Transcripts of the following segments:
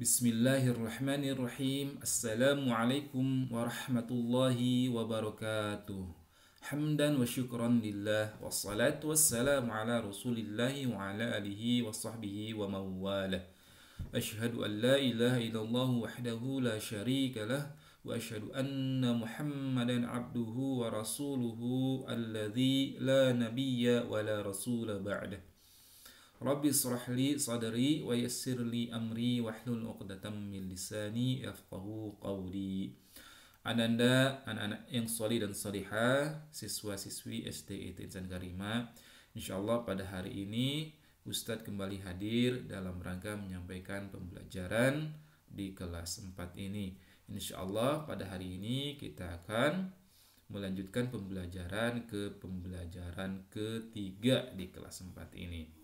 Bismillahirrahmanirrahim. Assalamualaikum warahmatullahi wabarakatuh. Hamdan wa syukran lillah. Wassalatu wassalamu ala rasulillahi wa ala alihi wa sahbihi wa mawalah. Ashhadu an la ilaha illallah wahdahu la syarika lah. Wa ashhadu anna muhammadan abduhu wa rasuluhu alladhi la nabiyya wa la rasula ba'dah. Rabbi israh li sadri wa yassir li amri wahlul 'uqdatam min lisani yafqahu qawli. Ananda, anak-anak yang solih dan solihah, siswa-siswi SD Insan Karima, insyaallah pada hari ini Ustadz kembali hadir dalam rangka menyampaikan pembelajaran di kelas 4 ini. Insyaallah pada hari ini kita akan melanjutkan pembelajaran ke pembelajaran ketiga di kelas 4 ini.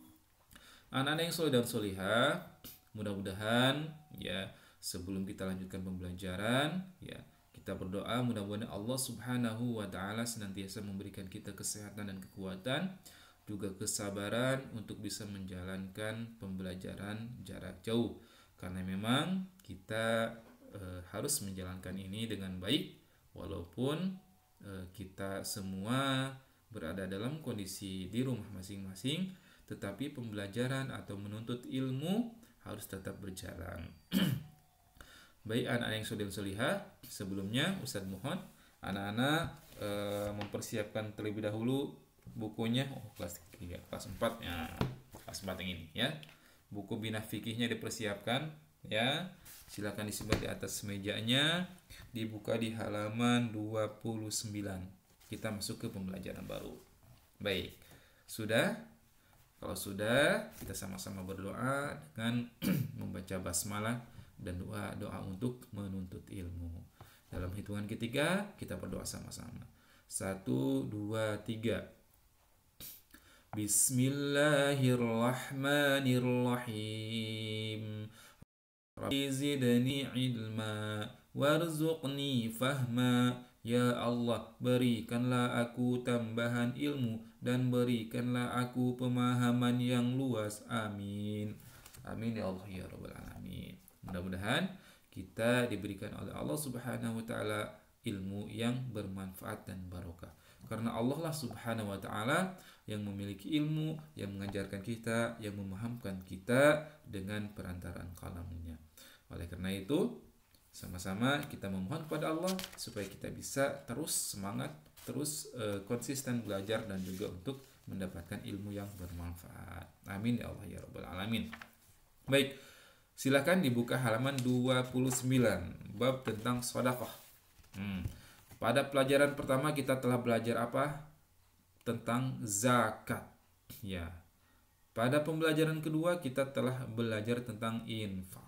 Anak-anak yang soleh dan solihah, mudah-mudahan ya sebelum kita lanjutkan pembelajaran ya kita berdoa mudah-mudahan Allah Subhanahu wa taala senantiasa memberikan kita kesehatan dan kekuatan, juga kesabaran untuk bisa menjalankan pembelajaran jarak jauh, karena memang kita harus menjalankan ini dengan baik walaupun kita semua berada dalam kondisi di rumah masing-masing, tetapi pembelajaran atau menuntut ilmu harus tetap berjalan. Baik anak-anak yang soleh dan solihah, sebelumnya Ustadz mohon anak-anak mempersiapkan terlebih dahulu bukunya. Kelas 3, kelas 4 ya, kelas 4 yang ini ya. Buku Bina Fikihnya dipersiapkan ya. Silakan disimpan di atas mejanya, dibuka di halaman 29. Kita masuk ke pembelajaran baru. Baik. Sudah? Kalau sudah, kita sama-sama berdoa dengan membaca basmalah dan doa-doa untuk menuntut ilmu. Dalam hitungan ketiga, kita berdoa sama-sama. 1, 2, 3. Bismillahirrahmanirrahim. Rabbi zidni ilma warzuqni fahma. Ya Allah, berikanlah aku tambahan ilmu dan berikanlah aku pemahaman yang luas. Amin. Amin ya Allah ya Rabbal Alamin. Mudah-mudahan kita diberikan oleh Allah Subhanahu wa taala ilmu yang bermanfaat dan barokah. Karena Allah lah Subhanahu wa taala yang memiliki ilmu, yang mengajarkan kita, yang memahamkan kita dengan perantaraan kalamnya. Oleh karena itu, sama-sama kita memohon kepada Allah supaya kita bisa terus semangat, terus konsisten belajar dan juga untuk mendapatkan ilmu yang bermanfaat. Amin ya Allah ya Rabbal Alamin. Baik, silakan dibuka halaman 29, bab tentang sedekah. Pada pelajaran pertama kita telah belajar apa? Tentang zakat. Ya. Pada pembelajaran kedua kita telah belajar tentang infak.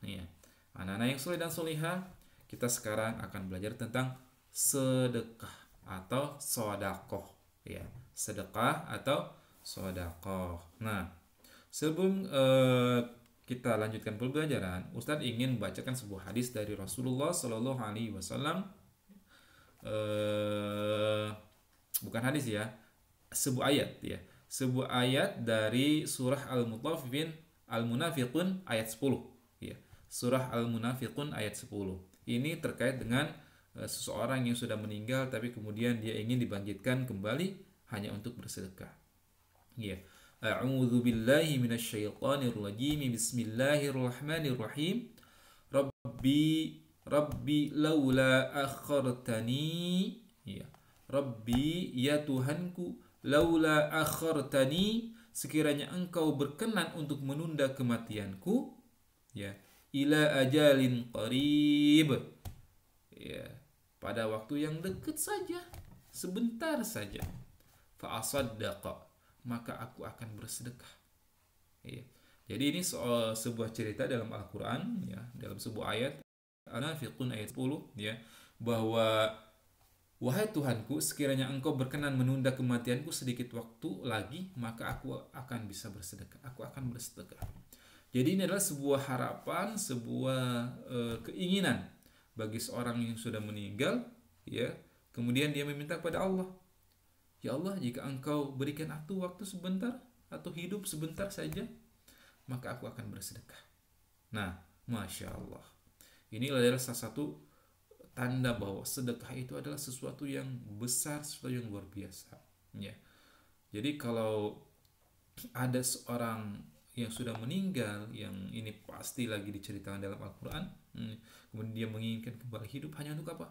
Ya. Anak-anak yang soleh dan solihah, kita sekarang akan belajar tentang sedekah atau sodakoh, ya, sedekah atau sodakoh. Nah, sebelum kita lanjutkan pembelajaran, Ustadz ingin membacakan sebuah hadis dari Rasulullah Shallallahu Alaihi Wasallam. Bukan hadis ya, sebuah ayat ya, sebuah ayat dari surah Al-Munafiqun ayat 10 ya. Surah Al-Munafiqun ayat 10. Ini terkait dengan seseorang yang sudah meninggal tapi kemudian dia ingin dibangkitkan kembali hanya untuk bersedekah. Ya. A'udzu billahi minasyaitonir rajim. Bismillahirrahmanirrahim. Rabbi laula akhartani. Ya. Rabbi ya Tuhanku, laula akhartani, sekiranya engkau berkenan untuk menunda kematianku, ya, ila ajalin qarib, ya, pada waktu yang dekat saja, sebentar saja, fa asaddaqa, maka aku akan bersedekah. Ya. Jadi ini sebuah cerita dalam Al-Qur'an ya, dalam sebuah ayat Al-Munafiqun ayat 10 ya, bahwa wahai Tuhanku, sekiranya engkau berkenan menunda kematianku sedikit waktu lagi, maka aku akan bisa bersedekah. Aku akan bersedekah. Jadi ini adalah sebuah harapan, sebuah keinginan bagi seorang yang sudah meninggal, ya. Kemudian dia meminta kepada Allah, ya Allah, jika engkau berikan aku waktu sebentar atau hidup sebentar saja, maka aku akan bersedekah. Nah, Masya Allah. Ini adalah salah satu tanda bahwa sedekah itu adalah sesuatu yang besar, sesuatu yang luar biasa. Ya. Jadi kalau ada seorang yang sudah meninggal, yang ini pasti lagi diceritakan dalam Al-Quran, kemudian dia menginginkan kembali hidup hanya untuk apa?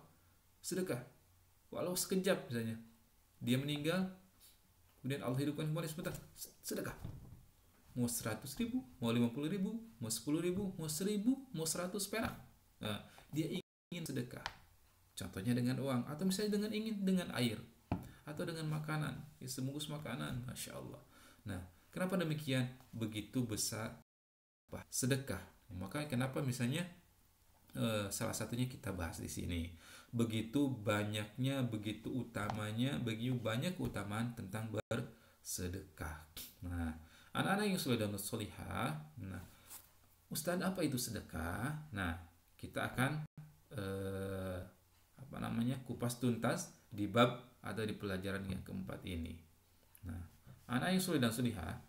Sedekah. Walau sekejap misalnya, dia meninggal, kemudian Allah hidupkan kembali sebentar, sedekah. Mau 100.000, mau 50.000, mau 10.000, mau 1.000, mau 100 perak. Nah, dia ingin sedekah. Contohnya dengan uang, atau misalnya dengan air, atau dengan makanan, sebungkus makanan, Masya Allah. Nah, kenapa demikian? Begitu besar sedekah. Maka kenapa misalnya salah satunya kita bahas di sini. Begitu banyaknya, begitu utamanya, begitu banyak keutamaan tentang bersedekah. Nah, anak-anak yang soleh dan solihah, nah, Ustaz, apa itu sedekah? Nah, kita akan kupas tuntas di bab atau di pelajaran yang keempat ini. Nah, anak yang soleh dan solihah,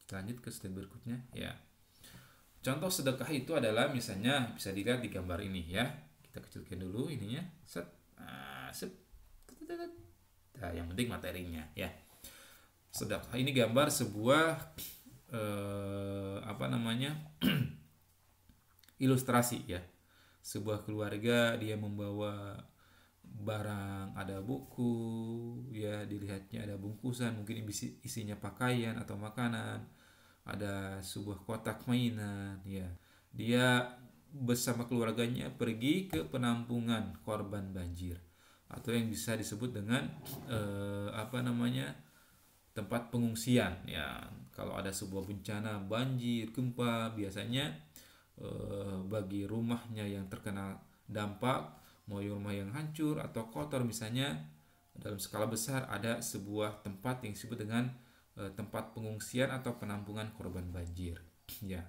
kita lanjut ke slide berikutnya ya. Contoh sedekah itu adalah misalnya bisa dilihat di gambar ini ya. Kita kecilkan dulu ininya. Set. Nah, yang penting materinya ya. Sedekah ini gambar sebuah ilustrasi ya. Sebuah keluarga, dia membawa barang, ada buku ya, dilihatnya ada bungkusan, mungkin isinya pakaian atau makanan, ada sebuah kotak mainan ya. Dia bersama keluarganya pergi ke penampungan korban banjir, atau yang bisa disebut dengan tempat pengungsian ya. Kalau ada sebuah bencana banjir, gempa, biasanya bagi rumahnya yang terkena dampak, mau rumah yang hancur atau kotor misalnya, dalam skala besar ada sebuah tempat yang disebut dengan tempat pengungsian atau penampungan korban banjir ya.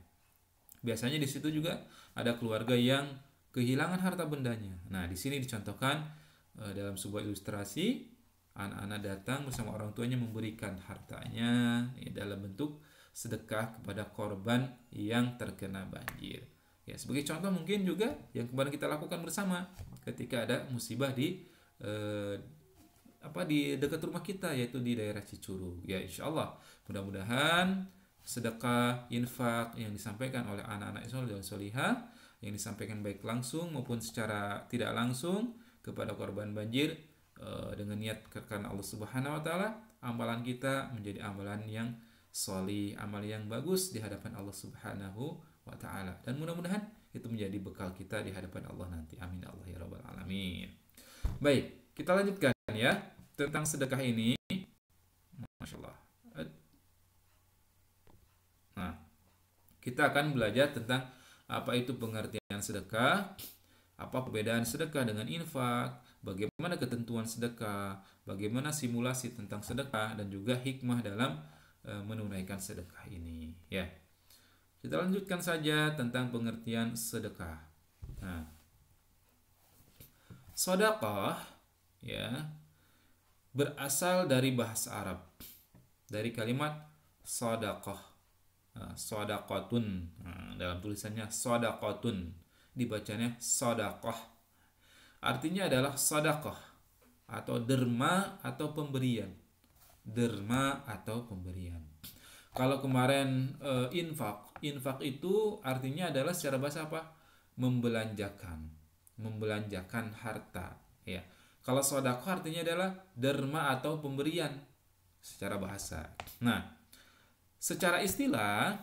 Biasanya di situ juga ada keluarga yang kehilangan harta bendanya. Nah, di sini dicontohkan dalam sebuah ilustrasi, anak-anak datang bersama orang tuanya memberikan hartanya ya, dalam bentuk sedekah kepada korban yang terkena banjir. Ya, sebagai contoh mungkin juga yang kemarin kita lakukan bersama ketika ada musibah di dekat rumah kita, yaitu di daerah Cicuru. Ya, insya Allah mudah-mudahan sedekah, infak yang disampaikan oleh anak-anak soleh dan solihah, yang disampaikan baik langsung maupun secara tidak langsung kepada korban banjir, dengan niat karena Allah Subhanahu wa taala, amalan kita menjadi amalan yang solih, amal yang bagus di hadapan Allah Subhanahu wa taala, dan mudah-mudahan itu menjadi bekal kita di hadapan Allah nanti. Amin Allah ya rabbal alamin. Baik, kita lanjutkan ya tentang sedekah ini. Masya Allah. Nah, kita akan belajar tentang apa itu pengertian sedekah, apa perbedaan sedekah dengan infak, bagaimana ketentuan sedekah, bagaimana simulasi tentang sedekah, dan juga hikmah dalam menunaikan sedekah ini ya. Kita lanjutkan saja tentang pengertian sedekah. Nah, sedekah ya berasal dari bahasa Arab, dari kalimat sedekah, sedekatun. Dalam tulisannya sedekatun, dibacanya sedekah. Artinya adalah sedekah atau derma atau pemberian. Derma atau pemberian. Kalau kemarin infak itu artinya adalah secara bahasa apa? Membelanjakan harta ya. Kalau sedekah artinya adalah derma atau pemberian secara bahasa. Nah, secara istilah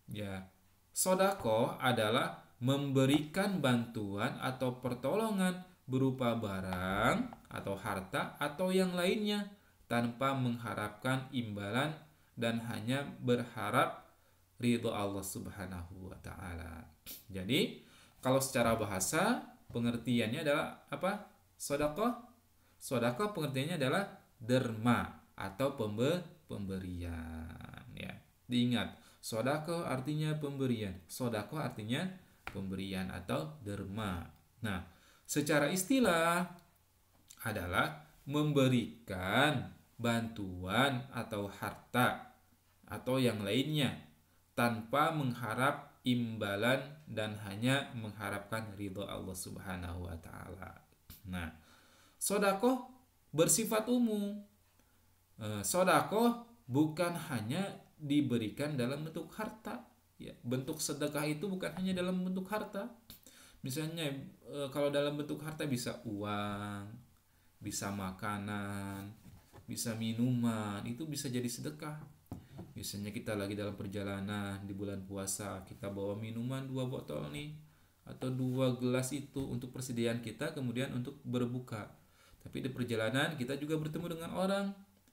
ya, sedekah adalah memberikan bantuan atau pertolongan berupa barang atau harta atau yang lainnya tanpa mengharapkan imbalan dan hanya berharap ridho Allah Subhanahu wa taala. Jadi, kalau secara bahasa pengertiannya adalah apa? Sedekah. Sedekah pengertiannya adalah derma atau pemberian ya. Diingat, sedekah artinya pemberian. Sedekah artinya pemberian atau derma. Nah, secara istilah adalah memberikan bantuan atau harta atau yang lainnya tanpa mengharap imbalan dan hanya mengharapkan ridho Allah Subhanahu wa taala. Nah, sedekah bersifat umum. Sedekah bukan hanya diberikan dalam bentuk harta, ya. Bentuk sedekah itu bukan hanya dalam bentuk harta. Misalnya kalau dalam bentuk harta bisa uang, bisa makanan, bisa minuman, itu bisa jadi sedekah. Misalnya kita lagi dalam perjalanan di bulan puasa, kita bawa minuman 2 botol nih, atau 2 gelas itu untuk persediaan kita kemudian untuk berbuka. Tapi di perjalanan kita juga bertemu dengan orang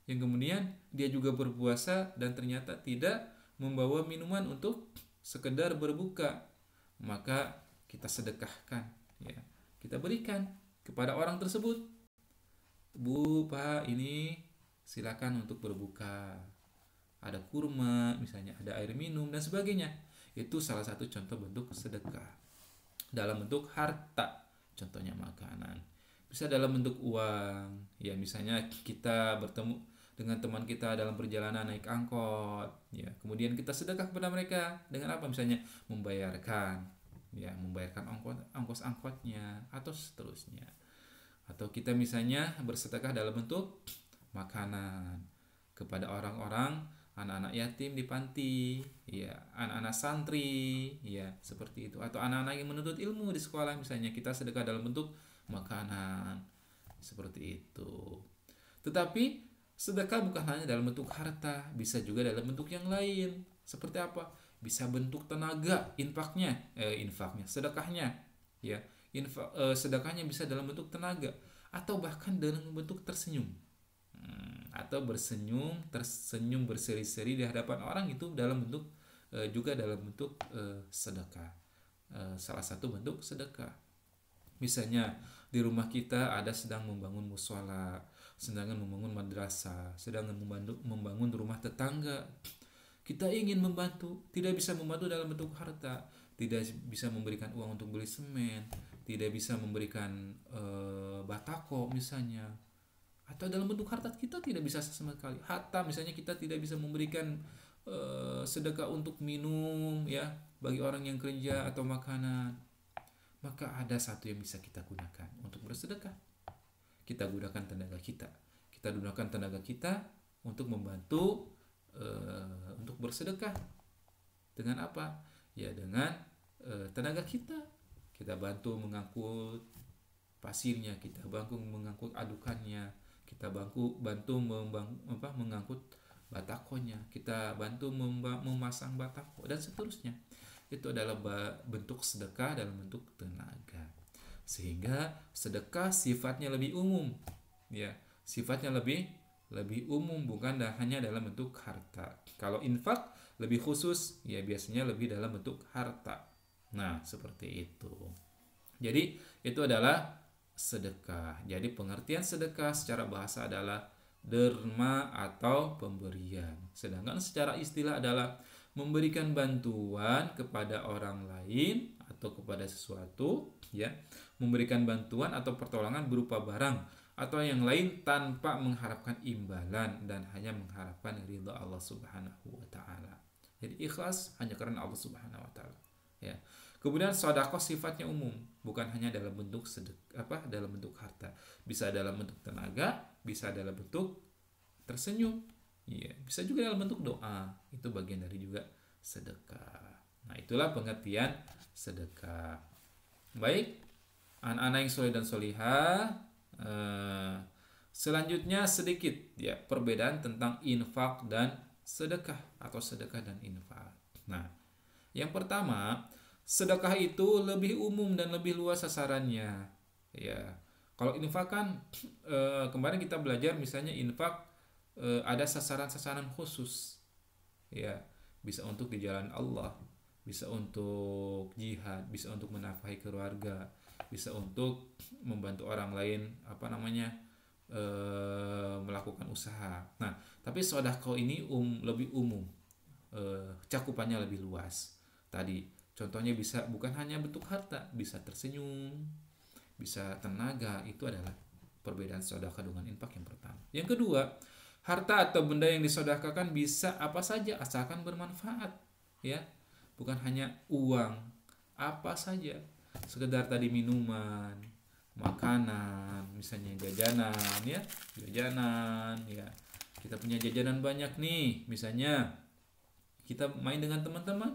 yang kemudian dia juga berpuasa dan ternyata tidak membawa minuman untuk sekedar berbuka, maka kita sedekahkan, ya. Kita berikan kepada orang tersebut. Bu, Pak, ini silakan untuk berbuka. Ada kurma, misalnya ada air minum dan sebagainya. Itu salah satu contoh bentuk sedekah. Dalam bentuk harta, contohnya makanan. Bisa dalam bentuk uang, ya, misalnya kita bertemu dengan teman kita dalam perjalanan naik angkot, ya, kemudian kita sedekah kepada mereka dengan apa? Misalnya membayarkan, ya, membayarkan ongkos angkotnya atau seterusnya. Atau kita misalnya bersedekah dalam bentuk makanan kepada orang-orang, anak-anak yatim di panti, ya, anak-anak santri, ya, seperti itu. Atau anak-anak yang menuntut ilmu di sekolah, misalnya kita sedekah dalam bentuk makanan, seperti itu. Tetapi sedekah bukan hanya dalam bentuk harta, bisa juga dalam bentuk yang lain. Seperti apa? Bisa bentuk tenaga, infaknya, sedekahnya, ya. Sedekahnya bisa dalam bentuk tenaga atau bahkan dalam bentuk tersenyum. Atau tersenyum berseri-seri di hadapan orang, itu dalam bentuk juga dalam bentuk sedekah. Salah satu bentuk sedekah. Misalnya di rumah kita ada sedang membangun mushola, sedang membangun madrasah, sedang membangun rumah tetangga. Kita ingin membantu, tidak bisa membantu dalam bentuk harta, tidak bisa memberikan uang untuk beli semen, tidak bisa memberikan batako misalnya, atau dalam bentuk harta kita tidak bisa sama sekali. Hatta misalnya kita tidak bisa memberikan sedekah untuk minum, ya, bagi orang yang kerja atau makanan, maka ada satu yang bisa kita gunakan untuk bersedekah. Kita gunakan tenaga kita. Kita gunakan tenaga kita untuk membantu untuk bersedekah. Dengan apa? Ya, dengan tenaga kita. Kita bantu mengangkut pasirnya, kita bantu mengangkut adukannya, kita bantu mengangkut batakonya, kita bantu memasang batako dan seterusnya. Itu adalah bentuk sedekah dalam bentuk tenaga. Sehingga sedekah sifatnya lebih umum, ya, sifatnya lebih umum, bukan hanya dalam bentuk harta. Kalau infak lebih khusus, ya, biasanya lebih dalam bentuk harta. Nah, seperti itu. Jadi itu adalah sedekah. Jadi pengertian sedekah secara bahasa adalah derma atau pemberian. Sedangkan secara istilah adalah memberikan bantuan kepada orang lain atau kepada sesuatu, ya, memberikan bantuan atau pertolongan berupa barang atau yang lain tanpa mengharapkan imbalan dan hanya mengharapkan ridha Allah Subhanahu wa taala. Jadi ikhlas hanya karena Allah Subhanahu wa taala, ya. Kemudian sedekah sifatnya umum, bukan hanya dalam bentuk dalam bentuk harta, bisa dalam bentuk tenaga, bisa dalam bentuk tersenyum, ya, bisa juga dalam bentuk doa. Itu bagian dari juga sedekah. Nah, itulah pengertian sedekah. Baik, anak-anak yang soleh dan solihah, selanjutnya sedikit, ya, perbedaan tentang infak dan sedekah atau sedekah dan infak. Nah, yang pertama, sedekah itu lebih umum dan lebih luas sasarannya, ya. Kalau infak kan kemarin kita belajar, misalnya infak ada sasaran-sasaran khusus, ya, bisa untuk di jalan Allah, bisa untuk jihad, bisa untuk menafkahi keluarga, bisa untuk membantu orang lain melakukan usaha. Nah, tapi sedekah ini lebih umum, cakupannya lebih luas. Tadi contohnya bisa bukan hanya bentuk harta, bisa tersenyum, bisa tenaga. Itu adalah perbedaan sedekah dengan infak yang pertama. Yang kedua, harta atau benda yang disedekahkan bisa apa saja asalkan bermanfaat, ya. bukan hanya uang, apa saja, sekedar tadi minuman, makanan, misalnya jajanan ya, jajanan ya. Kita punya jajanan banyak nih, misalnya kita main dengan teman-teman,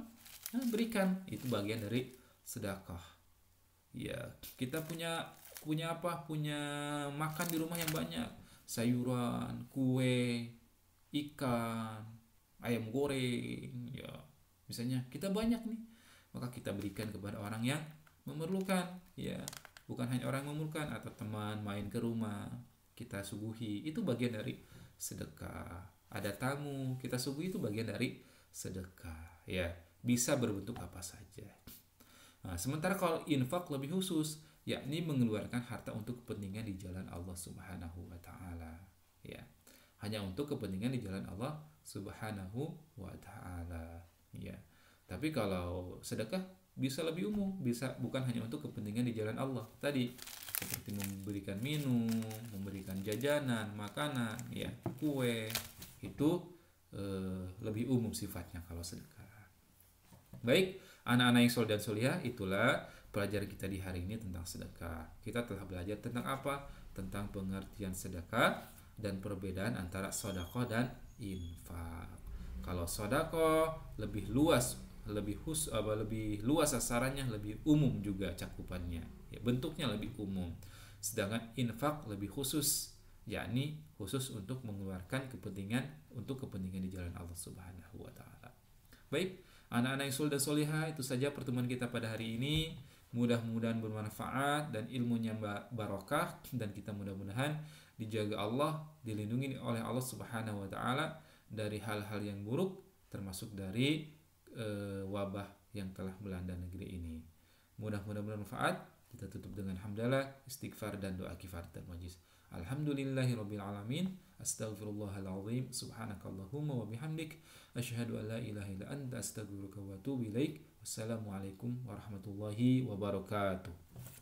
nah, berikan, itu bagian dari sedekah. Ya, kita punya apa? Punya makan di rumah yang banyak, sayuran, kue, ikan, ayam goreng, ya. Misalnya kita banyak nih, maka kita berikan kepada orang yang memerlukan, ya. Bukan hanya orang yang memerlukan, atau teman main ke rumah, kita suguhi, itu bagian dari sedekah. Ada tamu, kita suguhi, itu bagian dari sedekah, ya. Bisa berbentuk apa saja. Nah, sementara kalau infak lebih khusus, yakni mengeluarkan harta untuk kepentingan di jalan Allah Subhanahu wa taala. Ya. Hanya untuk kepentingan di jalan Allah Subhanahu wa taala. Ya. Tapi kalau sedekah bisa lebih umum, bisa bukan hanya untuk kepentingan di jalan Allah. Tadi seperti memberikan minum, memberikan jajanan, makanan, ya, kue, itu lebih umum sifatnya kalau sedekah. Baik, anak-anak yang soleh dan solihah, itulah pelajaran kita di hari ini tentang sedekah. Kita telah belajar tentang apa? Tentang pengertian sedekah dan perbedaan antara sedekah dan infak. Kalau sedekah lebih luas, lebih luas sasarannya, lebih umum juga cakupannya. Ya, bentuknya lebih umum. Sedangkan infak lebih khusus, yakni khusus untuk mengeluarkan kepentingan di jalan Allah Subhanahu wa taala. Baik, anak-anak yang soleh dan solihah, itu saja pertemuan kita pada hari ini. Mudah-mudahan bermanfaat dan ilmunya barokah, dan kita mudah-mudahan dijaga Allah, dilindungi oleh Allah Subhanahu wa taala dari hal-hal yang buruk, termasuk dari wabah yang telah melanda negeri ini. Mudah-mudahan bermanfaat. Kita tutup dengan hamdalah, istighfar, dan doa kifaratul majlis. Alhamdulillahirabbil alamin. Astaghfirullahalazim. Subhanakallahumma wa bihamdik, asyhadu an la ilaha illa anta, astaghfiruka wa atubu ilaik. Wassalamualaikum warahmatullahi wabarakatuh.